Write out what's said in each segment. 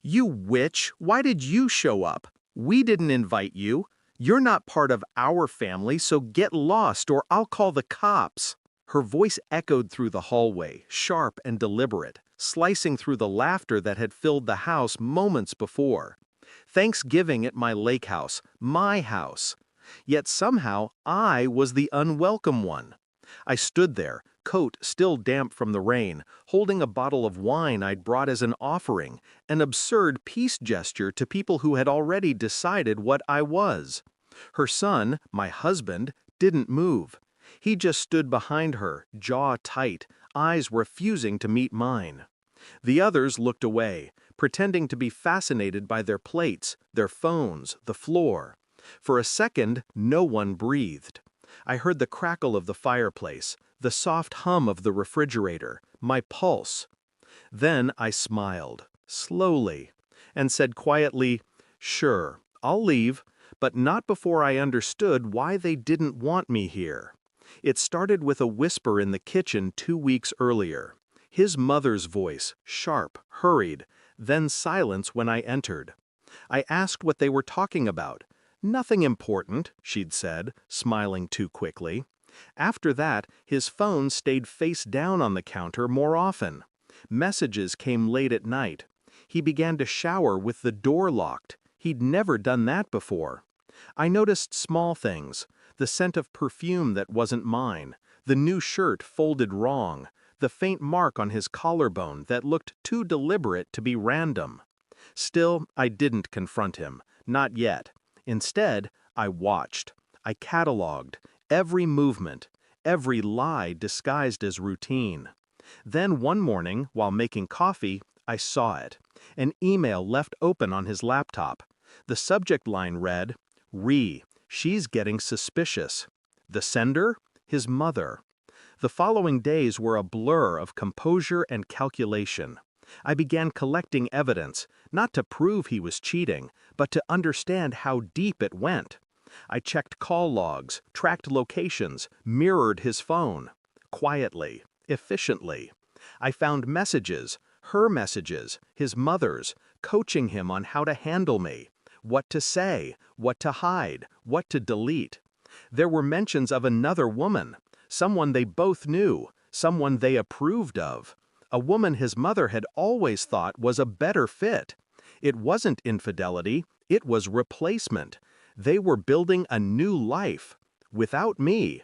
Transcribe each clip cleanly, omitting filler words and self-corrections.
You witch, why did you show up? We didn't invite you. You're not part of our family, so get lost or I'll call the cops. Her voice echoed through the hallway, sharp and deliberate, slicing through the laughter that had filled the house moments before. Thanksgiving at my lake house, my house. Yet somehow I was the unwelcome one. I stood there, coat still damp from the rain, holding a bottle of wine I'd brought as an offering, an absurd peace gesture to people who had already decided what I was. Her son, my husband, didn't move. He just stood behind her, jaw tight, eyes refusing to meet mine. The others looked away, pretending to be fascinated by their plates, their phones, the floor. For a second, no one breathed. I heard the crackle of the fireplace, the soft hum of the refrigerator, my pulse. Then I smiled, slowly, and said quietly, "Sure, I'll leave, but not before I understood why they didn't want me here." It started with a whisper in the kitchen 2 weeks earlier. His mother's voice, sharp, hurried, then silence when I entered. I asked what they were talking about. "Nothing important," she'd said, smiling too quickly. After that, his phone stayed face down on the counter more often. Messages came late at night. He began to shower with the door locked. He'd never done that before. I noticed small things, the scent of perfume that wasn't mine, the new shirt folded wrong, the faint mark on his collarbone that looked too deliberate to be random. Still, I didn't confront him, not yet. Instead, I watched. I cataloged every movement, every lie disguised as routine. Then one morning, while making coffee, I saw it. An email left open on his laptop. The subject line read, "She's getting suspicious." The sender? His mother. The following days were a blur of composure and calculation. I began collecting evidence, not to prove he was cheating, but to understand how deep it went. I checked call logs, tracked locations, mirrored his phone. Quietly, efficiently. I found messages, her messages, his mother's, coaching him on how to handle me, what to say, what to hide, what to delete. There were mentions of another woman, someone they both knew, someone they approved of. A woman his mother had always thought was a better fit. It wasn't infidelity, it was replacement. They were building a new life. Without me.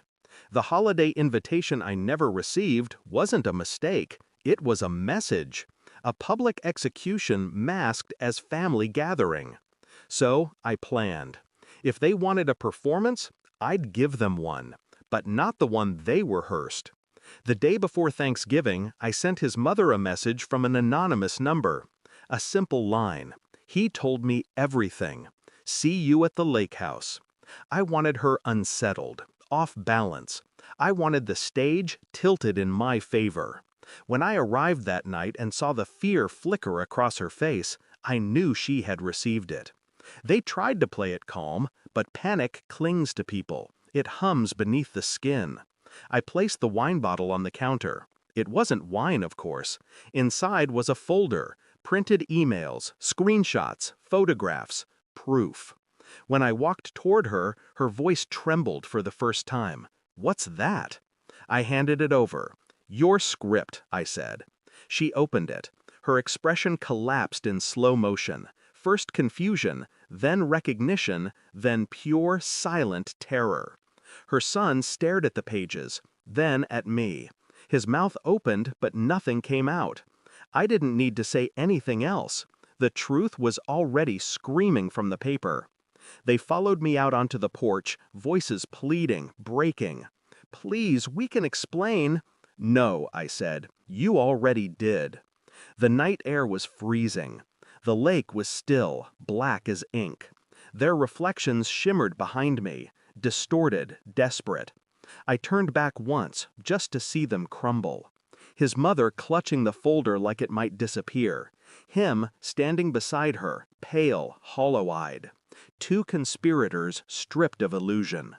The holiday invitation I never received wasn't a mistake, it was a message. A public execution masked as family gathering. So I planned. If they wanted a performance, I'd give them one, but not the one they rehearsed. The day before Thanksgiving, I sent his mother a message from an anonymous number. A simple line. He told me everything. "See you at the lake house." I wanted her unsettled, off balance. I wanted the stage tilted in my favor. When I arrived that night and saw the fear flicker across her face, I knew she had received it. They tried to play it calm, but panic clings to people. It hums beneath the skin. I placed the wine bottle on the counter. It wasn't wine, of course. Inside was a folder, printed emails, screenshots, photographs, proof. When I walked toward her, her voice trembled for the first time. "What's that?" I handed it over. "Your script," I said. She opened it. Her expression collapsed in slow motion. First confusion, then recognition, then pure, silent terror. Her son stared at the pages, then at me. His mouth opened, but nothing came out. I didn't need to say anything else. The truth was already screaming from the paper. They followed me out onto the porch, voices pleading, breaking. "Please, we can explain." "No," I said. "You already did." The night air was freezing. The lake was still, black as ink. Their reflections shimmered behind me, distorted, desperate. I turned back once, just to see them crumble. His mother clutching the folder like it might disappear. Him standing beside her, pale, hollow-eyed. Two conspirators stripped of illusion.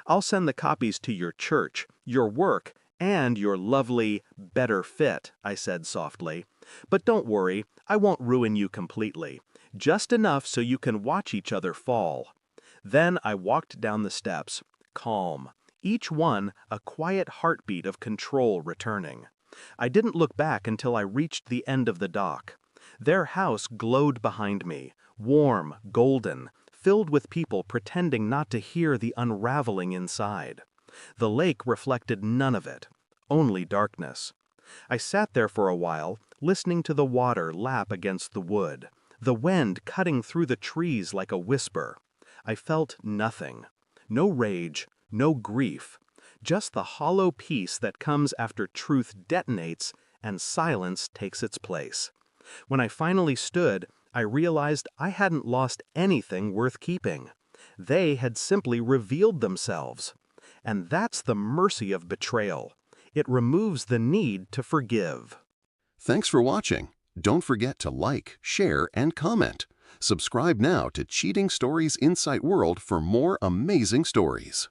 "I'll send the copies to your church, your work, and your lovely, better fit," I said softly. But don't worry, I won't ruin you completely. Just enough so you can watch each other fall. Then I walked down the steps, calm, each one a quiet heartbeat of control returning. I didn't look back until I reached the end of the dock. Their house glowed behind me, warm, golden, filled with people pretending not to hear the unraveling inside. The lake reflected none of it, only darkness. I sat there for a while, listening to the water lap against the wood, the wind cutting through the trees like a whisper. I felt nothing. No rage, no grief, just the hollow peace that comes after truth detonates and silence takes its place. When I finally stood, I realized I hadn't lost anything worth keeping. They had simply revealed themselves. And that's the mercy of betrayal. It removes the need to forgive. Thanks for watching. Don't forget to like, share, and comment. Subscribe now to Cheating Stories Insight World for more amazing stories.